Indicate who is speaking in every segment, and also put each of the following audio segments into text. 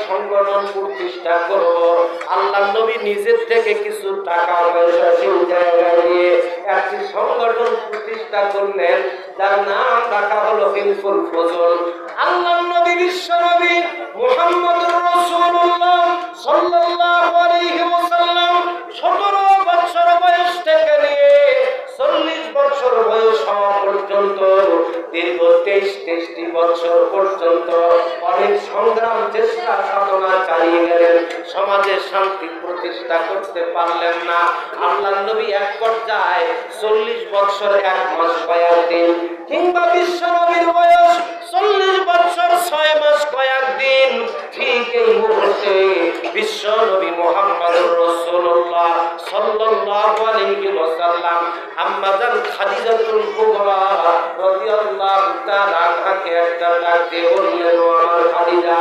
Speaker 1: সংগঠন প্রতিষ্ঠা করব। আল্লাহ নবী নিজের থেকে কিছু টাকা পয়সা সেই জায়গায় দিয়ে একটি সংগঠন প্রতিষ্ঠা করলেন, যার নাম রাখা হলো হিলফুল ফজল। আল্লাহ নবী বিশ্ব নবী মুহাম্মদুর রাসূলুল্লাহ সাল্লাল্লাহু আলাইহি ওয়াসাল্লাম 17 বছর বয়স থেকে নিয়ে 40 বছর বয়স হওয়া পর্যন্ত দীর্ঘ 23 বছর পর্যন্ত অনেক সংগ্রাম চেষ্টা সাধনা চালিয়ে গেলেন, সমাজে শান্তি প্রতিষ্ঠা করতে পারলেন না। আল্লাহ নবী এক পর্যায়ে 40 বছর 1 মাস কয়েক দিন, কিংবা বিশ্ব নবীর বয়স 40 বছর 6 মাস কয়েক দিন, ঠিক এই মুহূর্তে বিশ্ব নবী মুহাম্মদুর রাসূলুল্লাহ সাল্লাল্লাহু আলাইহি ওয়াসাল্লাম আম্মা জান খাদিজাতুল কুবরা রাদিয়াল্লাহু তাআলা আনহাকে একটা ডাক দিয়ে বললেন, ও আমার খাদিজা,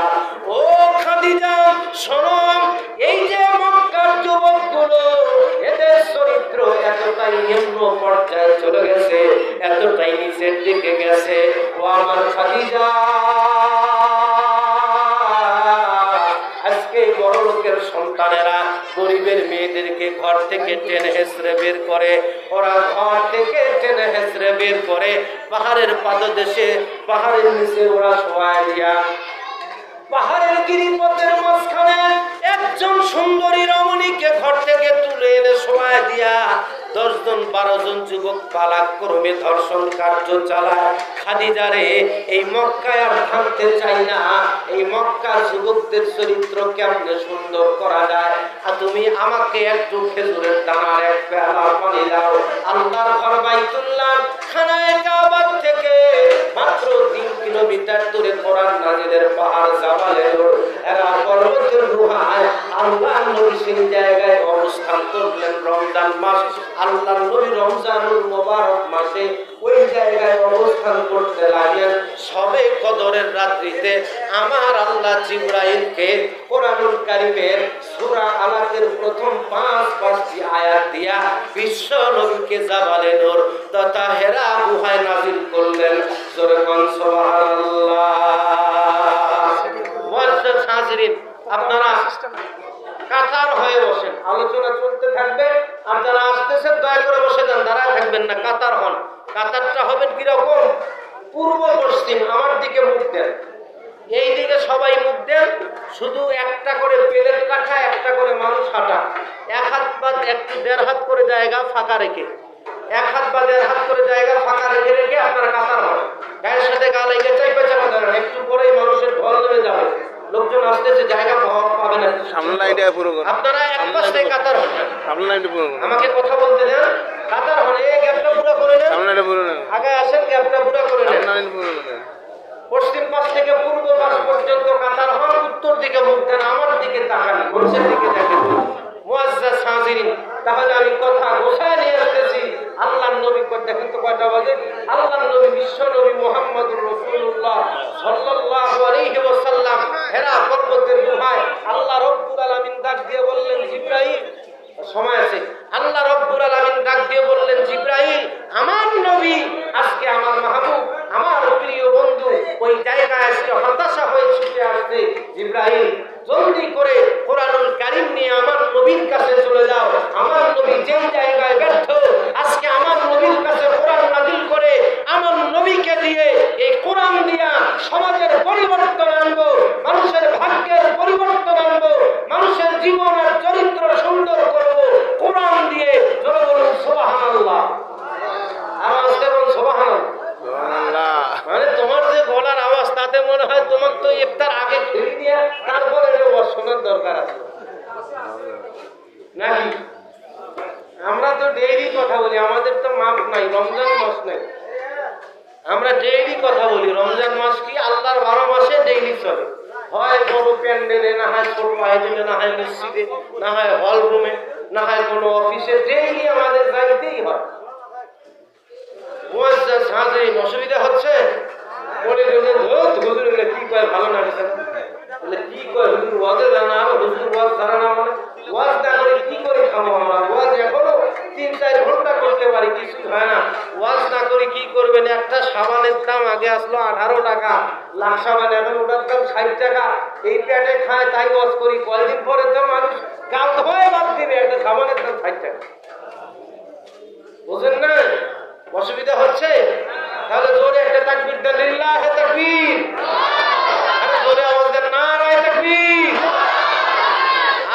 Speaker 1: ও খাদিজা শোনো, এই যে মক্কার যুবকগুলো, এদের চরিত্র এতটাই নিম্ন পর্যায়ে চলে গেছে, এতটাই নিচের দিকে গেছে। ও আমার খাদিজা, আজকে বড় লোকের সন্তানেরা গরিবের মেয়েদেরকে ঘর থেকে টেনে হেসড়ে বের করে, ওরা ঘর থেকে টেনে হেসড়ে বের করে পাহাড়ের পাদদেশে, পাহাড়ের নিচে ওরা শোয়ায় দিয়া, পাহাড়ের গিরিপথের মাঝখানে একজন সুন্দরী রমণীকে ঘর থেকে তুলে এনে শোয়ায় দিয়া 10 জন 12 জন যুবক পালাক্রমে ধর্ষণ কার্য চালায়। খাদিজারে এই মক্কায় আর থামতে চাই না, এই মক্কার যুবকদের চরিত্র কেমনে সুন্দর করা যায়, আর তুমি আমাকে একটু খেজুরের দানার এক পেয়ালা পানি দাও। আল্লাহর ঘর বাইতুল্লাহ খানায়ে কাবা থেকে মাত্র 3 কিলোমিটার দূরে কোরআন নাজিলের পাহাড় জাবালে নূর, এরা পর্বতের গুহায় আল্লাহ নবী সেই জায়গায় অবস্থান করলেন। রমজান মাস, আল্লাহ নবী রমজানুল মুবারক মাসে ওই জায়গায় অবস্থান করতে লাগলেন। সবে কদরের রাত্রিতে আমার আল্লাহ জিবরাইলকে কোরআনুল কারীমের সূরা আলাকের প্রথম 5টি আয়াত দিয়া বিশ্ব নবীকে জাবালে নূর তথা হেরা গুহায় নাজিল করলেন। জোরে কোন সুবহানাল্লাহ। মুআজ্জাজ হাজিরিন, আপনারা কাতার হয়ে বসেন, আলোচনা চলতে থাকবে, আর যারা আসতেছেন দয়া করে বসে যান, দাঁড়ায় থাকবেন না, কাতার হন। কাতারটা হবেন কিরকম? পূর্ব পশ্চিম, আমার দিকে মুখ দেন, এই দিকে সবাই মুখ দেন, শুধু একটা করে প্লেট কাটা, একটা করে মানুষ হাঁটা, 1 হাত বা একটু 1.5 হাত করে জায়গা ফাঁকা রেখে, 1 হাত বা 1.5 হাত করে জায়গা ফাঁকা রেখে রেখে আপনারা কাতার হন। গায়ের সাথে গা লেগে চাইপে চাপা ধরেন, একটু পরেই মানুষের ঢল নেমে যাবে, লোকজন আসতেছে, জায়গা পাবে না। আপনারা এক পাশ থেকে কাতার হন, আমাকে কথা বলতে দেন, কাতার হন, এই গ্যাপটা পুরো করে নেন, আগে আসেন, গ্যাপটা পুরো করে নেন। পশ্চিম পাশ থেকে পূর্ব পাশ পর্যন্ত কাতার হন, উত্তর দিকে মুখ দেন, আমার দিকে তাকান, মানুষের দিকে দেখেন। মুআজ্জাজ হাজিরিন, তাহলে আমি কথা গোছায় নিয়ে আসতেছি। আল্লাহর নবী দেখেন তো কয়টা বাজে, আল্লাহর নবী বিশ্ব নবী মুহাম্মদুর রাসূলুল্লাহ সাল্লাল্লাহু আলাইহি ওয়াসাল্লাম হেরা পর্বতের গুহায় আল্লাহ রাব্বুল আলামিন ডাক দিয়ে বললেন, জিবরাইল, সময় আছে, আল্লাহ রাব্বুল আলামিন ডাক দিয়ে বললেন, জিবরাইল, আমার নবী আজকে আমার মাহবুব, আমার প্রিয় বন্ধু ওই জায়গায় আজকে হতাশা হয়ে ছুটে আসছে। জিবরাইল, জলদি করে কোরআনুল কারীম নিয়ে আমার নবীর কাছে চলে যাও। আমার নবী যেই জায়গায় ব্যর্থ, আজকে আমার নবীর কাছে কোরআন নাযিল করে আমার নবীকে দিয়ে, এই কোরআন দিয়া সমাজের পরিবর্তন আনবো, মানুষের ভাগ্যের পরিবর্তন আনবো, মানুষের জীবন আর চরিত্র সুন্দর করবো কোরআন দিয়ে। জোরে বলুন সুবহানাল্লাহ। আওয়াজ দেবেন সুবহানাল্লাহ। মানে তোমার যে গলার আওয়াজ, তাতে মনে হয় তোমার তো ইফতার আগে খেয়ে দিয়ে তারপরে শোনার দরকার আছে নাকি? আমরা তো ডেইলি কথা বলি, আমাদের তো মাপ নাই, রমজান মাস নাই, আমরা ডেইলি কথা বলি। রমজান মাস কি আল্লাহর 12 মাসে ডেইলি চলে, হয় বড় প্যান্ডেলে, না হয় ছোট আয়োজনে, না হয় মসজিদে, না হয় হল রুমে, না হয় কোনো অফিসে, ডেইলি আমাদের যাইতেই হয়। মুআজ্জাজ হাজিরিন, অসুবিধা হচ্ছে? বলে হুজুর এগুলো কি কয়, ভালো না বলে কি কয় হুজুর, ওয়াজে জানা, হুজুর ওয়াজ জানা না, মানে ওয়াজ না করে কি করে খাবো আমরা? ওয়াজ এখনো 3-4 ঘন্টা করতে পারি, কিছুই হয় না। ওয়াজ না করে কি করবেন? একটা সাবানের দাম আগে আসলো 18 টাকা, লাখ সাবান, এখন ওটার দাম 60 টাকা এই পেটে খায় তাই ওয়াজ করি, কয়দিন পরে তো মানুষ গাল ধোয়ে বাদ দিবে, একটা সামানের দাম 60 টাকা। বুঝেন না? অসুবিধা হচ্ছে? তাহলে জোরে একটা তাকবীর দেন, লিল্লাহে তাকবীর। আরে জোরে আওয়াজ দেন, নারায়ে তাকবীর।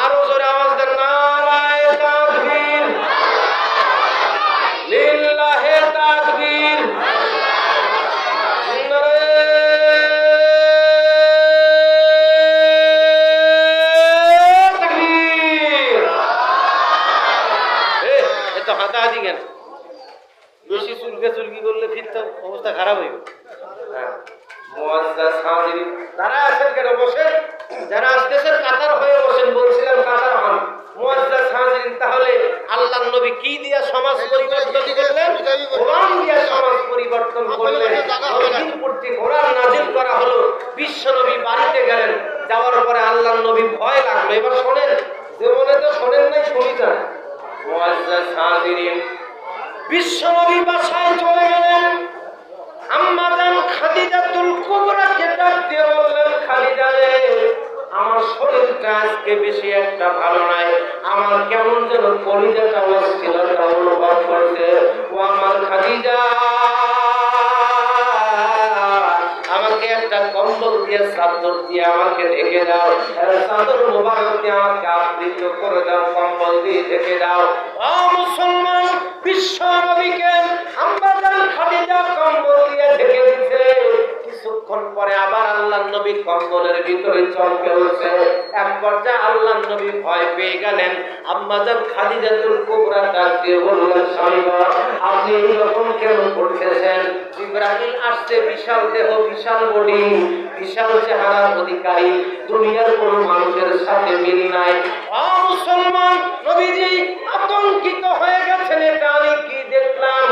Speaker 1: আরো জোরে আওয়াজ দেন, নারায়ে তাকবীর, লিল্লাহে তাকবীর। হাতাহাতি কেন? বেশি চুলকি করলে ফির তো অবস্থা খারাপ হইবে। তারা আছেন কেন? বসেন, যারা আসতেছেন কাতার হয়ে বসেন। বলছিলাম কাতার হন। মুআজ্জাজ হাজিরিন, তাহলে আল্লাহর নবী কি দিয়া সমাজ পরিবর্তন করলেন? কোরআন দিয়া সমাজ পরিবর্তন করলেন। নবীর প্রতি কোরআন নাজিল করা হলো। বিশ্ব নবী বাড়িতে গেলেন, যাওয়ার পরে আল্লাহর নবী ভয় লাগলো। এবার শোনেন, জীবনে তো শোনেন নাই, শুনি যান। মুআজ্জাজ হাজিরিন, বিশ্ব নবী বাসায় চলে গেলেন। আম্মা জান খাদিজাতুল কুবরাকে ডাক দিয়ে বললেন, খাদিজা রে, আমার শরীরটা আজকে বেশি একটা ভালো নাই, আমার কেমন যেন কলিজাটা অস্থিরতা অনুভব করছে। ও আমার খাদিজা, আমাকে একটা কম্বল দিয়ে চাদর দিয়ে আমাকে ঢেকে দাও, চাদর মোবারক দিয়ে আমাকে আবৃত করে দাও, কম্বল দিয়ে ঢেকে দাও। ও মুসলমান, বিশ্ব নবীকে আম্মা জান খাদিজা কম্বল দিয়ে ঢেকে দিতে কিছুক্ষণ পরে আবার আল্লাহর নবী কম্বলের ভিতরে চমকে উঠছে। এক পর্যায়ে আল্লাহর নবী ভয় পেয়ে গেলেন। আম্মা জান খাদিজাতুল কুবরা ডাক দিয়ে বললেন, স্বামী গো, আপনি এরকম কেন করতেছেন? জিবরাইল আসছে, বিশাল দেহ, বিশাল বডি, বিশাল চেহারার অধিকারী, দুনিয়ার কোন মানুষের সাথে মিল নাই। ও মুসলমান, নবীজি আতঙ্কিত হয়ে গেছেন, এটা আমি কি দেখলাম?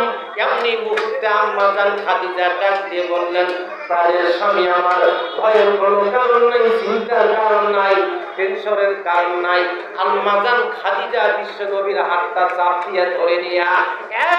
Speaker 1: এমনি মুহূর্তে আম্মা জান খাদিজা ডাক দিয়ে বললেন, প্রাণের স্বামী আমার, ভয়ের কোনো কারণ নাই, চিন্তার কারণ নাই, টেনশনের কারণ নাই। আম্মা জান খাদিজা বিশ্ব নবীর হাতটা চাপিয়ে ধরে নিয়ে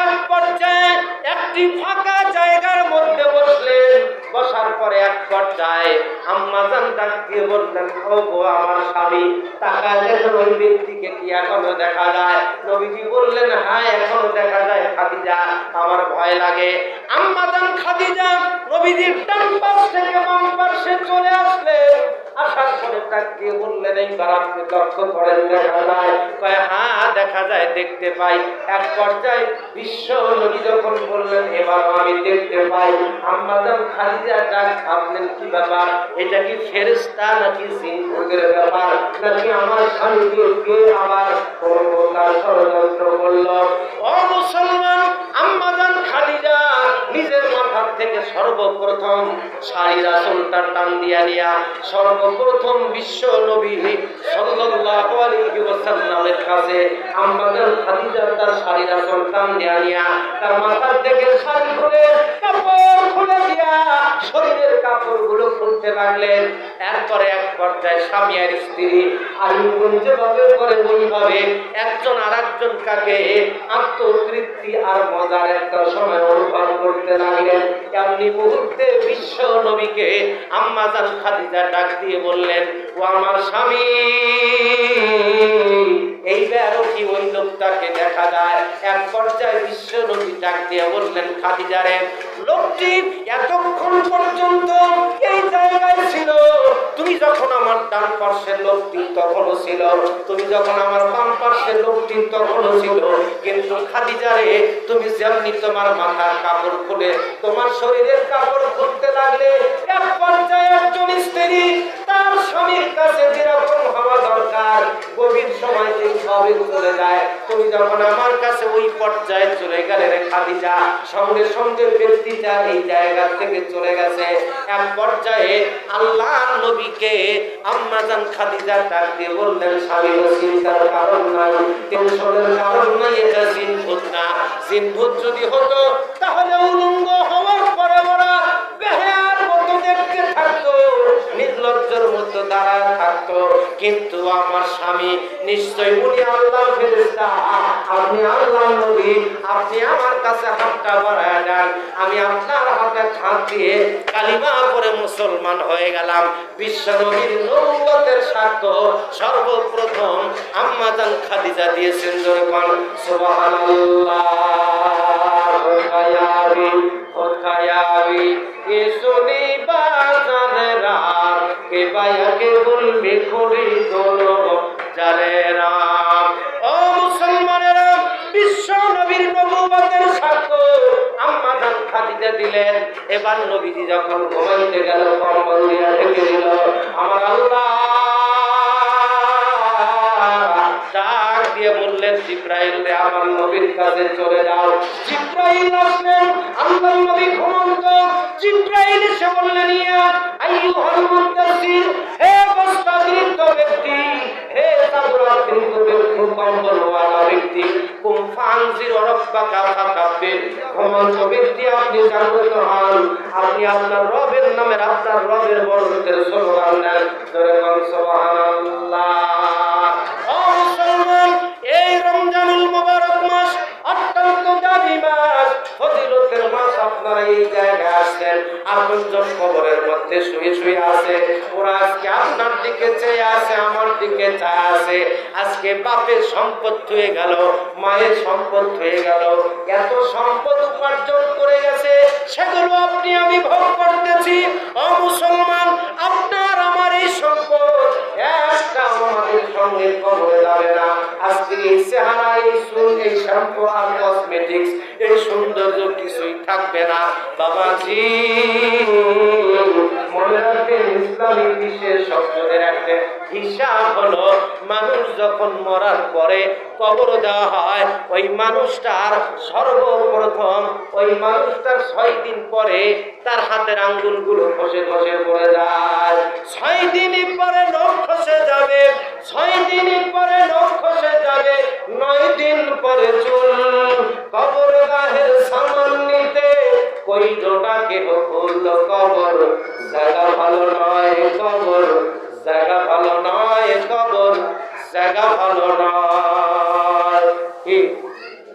Speaker 1: এক পর্যায়ে একটি ফাঁকা জায়গার মধ্যে বসলেন। বসার পরে এক পর্যায়ে আম্মা জান ডাক দিয়ে বললেন, ও গো আমার স্বামী, তাকায় দেখেন ওই ব্যক্তিকে কি এখনো দেখা যায়? নবীজি বললেন, হ্যাঁ এখনো দেখা যায় খাদিজা, আমার ভয় লাগে। আম্মা জান খাদিজা নবীজির ডান পাশ থেকে বাম পাশে চলে আসলেন। আসার পরে ডাক দিয়ে বললেন, এইবার আপনি লক্ষ্য করেন দেখা যায়? কয়, হ্যাঁ দেখা যায়, দেখতে পাই। এক পর্যায়ে বিশ্ব নবী যখন বললেন, এবার আমি দেখতে পাই, আম্মা জান খাদিজা ডাক ভাবলেন, কি ব্যাপার? এটা কি ফেরেশতা নাকি জিন ভূতের ব্যাপার, নাকি আমার স্বামীকে কে আবার কোন প্রকার ষড়যন্ত্র করল? ও মুসলমান, আম্মা জান খাদিজা নিজের মাথার থেকে সর্বপ্রথম শাড়ির আঁচলটা টান দিয়া নিয়া সর্বপ্রথম বিশ্ব নবী সাল্লাল্লাহু আলাইহি ওয়াসাল্লামের কাছে আম্মা জান খাদিজা তার শাড়ির আঁচল টান দিয়া নিয়া তার মাথার থেকে শাড়ি খুলে কাপড় খুলে দিয়া শরীরের কাপড়গুলো খুলতে লাগলেন। এরপরে এক পর্যায়ে স্বামী আর স্ত্রী আলিঙ্গন যেভাবে করে ওইভাবে একজন আর একজন কাকে আত্মতৃপ্তি আর মজার একটা সময় অনুভব করতে লাগলেন। এমনি মুহূর্তে বিশ্ব নবীকে আম্মা জান খাদিজা ডাক দিয়ে বললেন, ও আমার স্বামী, এইবারও কি ওই লোকটাকে দেখা যায়? এক পর্যায়ে বিশ্ব নবী ডাক দিয়ে বললেন, খাদিজা রে, লোকটি এতক্ষণ পর্যন্ত এই জায়গায় ছিল, তুমি যখন আমার ডান পার্শ্বের লোকটি তখনও ছিল, তুমি যখন আমার বাম পার্শ্বের লোকটি তখনও ছিল, কিন্তু খাদিজা রে, তুমি যেমনি তোমার মাথার কাপড় খুলে তোমার শরীরের কাপড় খুলতে লাগলে, এক পর্যায়ে একজন স্ত্রী তার স্বামীর কাছে যেরকম হওয়া দরকার গভীর সময় যেভাবে চলে যায়, তুমি যখন আমার কাছে ওই পর্যায়ে চলে গেলে রে খাদিজা, সঙ্গে সঙ্গে ব্যক্তিটা এই জায়গা থেকে চলে গেছে। এক পর্যায়ে আল্লাহ নবীকে আম্মা জান খাদিজা ডাক দিয়ে বললেন, স্বামী, চিন্তার কারণ নাই, টেনশনের কারণ নাই, এটা জিনভূত না। জিনভূত যদি হতো তাহলে উলঙ্গ হওয়ার পরে ওরা বেহায়ার মতো দেখতে থাকতো, নির্লজ্জের মতো পর্যন্ত দাঁড়ায় থাকতো, কিন্তু আমার স্বামী নিশ্চয়ই উনি আল্লাহর ফেরেশতা, আপনি আল্লাহর নবী, আপনি আমার কাছে হাতটা বাড়ায় দেন, আমি আপনার হাতে হাত দিয়ে কালিমা পড়ে মুসলমান হয়ে গেলাম। বিশ্ব নবীর নবুয়তের সাক্ষ্য সর্বপ্রথম আম্মা জান খাদিজা দিয়েছেন। যখন সুবহানাল্লাহ খোদায়াবি খোদায়াবি এ শুনি বাজারে রাত কে বায়া কে বলবে খড়ি দোলো জারে রাম। ও মুসলমানেরা, বিশ্ব নবীর নবুয়তের সাক্ষ্য আম্মা জান খাদিজা দিলেন। এবার নবীজি যখন ঘুমাইতে গেল, কম্বল দিয়ে ঢেকে দিল। আমার আল্লাহ ডাক দিয়ে বললেন, জিবরাইল রে আমার নবীর কাছে চলে যাও। জিবরাইল আসলেন, আল্লাহর নবী ঘুমন্ত। জিবরাইল এসে বললেন, ইয়া আইয়ুহাল মুদাসসির, হে বস্ত্রাবৃত ব্যক্তি, হে চাদরাবৃত ব্যক্তি, কম্বলওয়ালা ব্যক্তি, কুম ফানজির রাব্বাকা ফাকাব্বির, ঘুমন্ত ব্যক্তি আপনি জাগ্রত হন, আপনি আপনার রবের নামে আপনার রবের বরকতের সুবহান দেন। জোরে বল সুবহানাল্লাহ। ও মুসলমান, এই রমজানুল মুবারক মাস অত্যন্ত দামি মাস, ফজিলতের মাস। আপনারা এই জায়গায় আসছেন, আপনজন কবরের মধ্যে শুয়ে শুয়ে আছে, ওরা আজকে আপনার দিকে চেয়ে আছে, আমার দিকে চায় আছে। আজকে বাপের সম্পদ হয়ে গেল, মায়ের সম্পদ হয়ে গেল, এত সম্পদ উপার্জন করে গেছে, সেগুলো আপনি আমি ভোগ করতেছি। ও মুসলমান, আপনার আমার এই সম্পদ একটা আমাদের সঙ্গে কবরে যাবে না। আজকে এই চেহারা, এই চুল, এই শ্যাম্পু আর কসমেটিক্স, এই সৌন্দর্য কিছুই থাকবে না। বাবাজি মনে রাখবেন, ইসলামী বিশেষ শব্দের একটা হিসাব হলো, মানুষ যখন মরার পরে কবর দেওয়া হয়, ওই মানুষটার সর্বপ্রথম ওই মানুষটার 6 দিন পরে তার হাতের আঙ্গুলগুলো খসে খসে পড়ে যায়। 6 দিন পরে নখ খসে যাবে, 6 দিন পরে নখ খসে যাবে, 9 দিন পরে চুল। কবর গাহের সামান নিতে কই জোটা কেহ ফুল, কবর জায়গা ভালো নয়, কবর জায়গা ভালো নয়, কবর জায়গা ভালো নয়। কি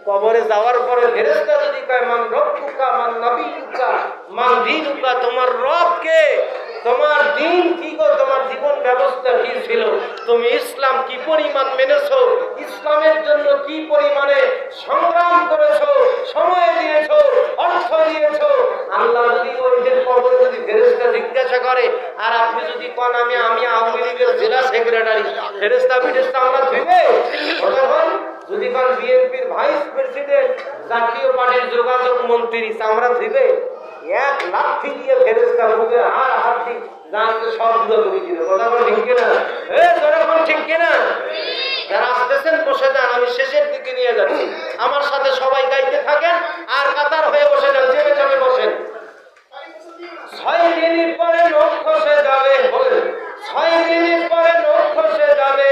Speaker 1: কবরে যাওয়ার পরে ফেরেশতা যদি কয়, মান রব্বুকা মান নবিয়ুকা মান দীনুকা, তোমার রব কে, তোমার দিন কি গো, তোমার জীবন ব্যবস্থা কি ছিল, তুমি ইসলাম কি পরিমাণ মেনেছো, ইসলামের জন্য কি পরিমাণে সংগ্রাম করেছো, সময় দিয়েছো, অর্থ দিয়েছো। আল্লাহ যদি ওইদের কবরে যদি ফেরেশতা জিজ্ঞাসা করে, আর আপনি যদি কোন আমি আওয়ামী লীগের জেলা সেক্রেটারি, ফেরেশতা ফেরেশতা আমরা ধুইবে? যদি কোন বিএনপির ভাইস প্রেসিডেন্ট, জাতীয় পার্টির যোগাযোগ মন্ত্রী, আমরা ধুইবে? 1 লাঠি দিয়ে ফেরেশতা বুকে হাত দিয়ে জানতে সব গুলো করে দিবে। কথা বলে ঠিক কিনা? ঠিক কিনা? যারা আসতেছেন বসে যান, আমি শেষের দিকে নিয়ে যাচ্ছি। আমার সাথে সবাই গাইতে থাকেন আর কাতার হয়ে বসে যান, চেপে চেপে বসেন। 6 দিন পরে নখ খসে যাবে, বলেন 6 দিন পরে নখ খসে যাবে,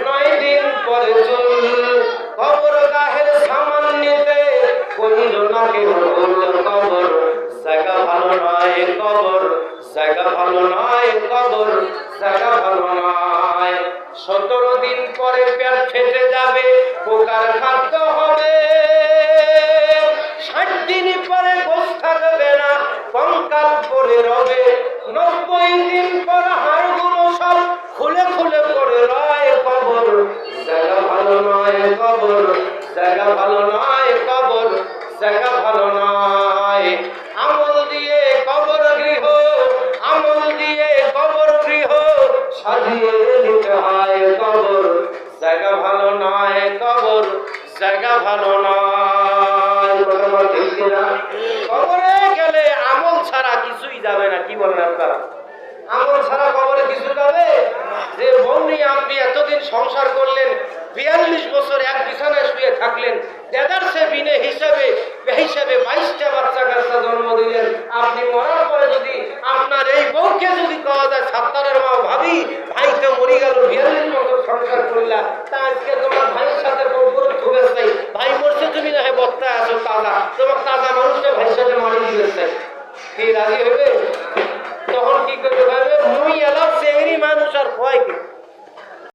Speaker 1: 9 দিন পরে চুল। কবর গাহের সামান নিতে কইল না কেউ ভুল, কবর জায়গা ভালো নয়, কবর জায়গা ভালো নয়, কবর জায়গা ভালো নয়। 17 দিন পরে পেট ফেটে যাবে, পোকার খাদ্য হবে। 60 দিন পরে গোশ থাকবে না, কঙ্কাল পড়ে রবে। 90 দিন পর হাড়গুলো সব খুলে খুলে পড়ে রয়, কবর জায়গা ভালো নয়, কবর জায়গা ভালো নয়, কবর জায়গা ভালো নয়। আমল দিয়ে কবর গৃহ, আমল দিয়ে কবর গৃহ সাজিয়ে নিতে হয়, কবর জায়গা ভালো নয়, কবর জায়গা ভালো নয়। কবরে গেলে আমল ছাড়া কিছুই যাবে না। কি বলেন আপনারা? আমল ছাড়া কবরে কিছু যাবে? যে বৌনি আপনি এতদিন সংসার করলেন, 42 বছর এক বিছানায় শুয়ে থাকলেন, দেদারসে বিনে হিসাবে বেহিসাবে 22টা বাচ্চা কাচ্চা জন্ম দিলেন। আপনি মরার পরে যদি আপনার এই বউকে যদি কওয়া যায়, 7টার মা ভাবি ভাই তো মরে গেল, 42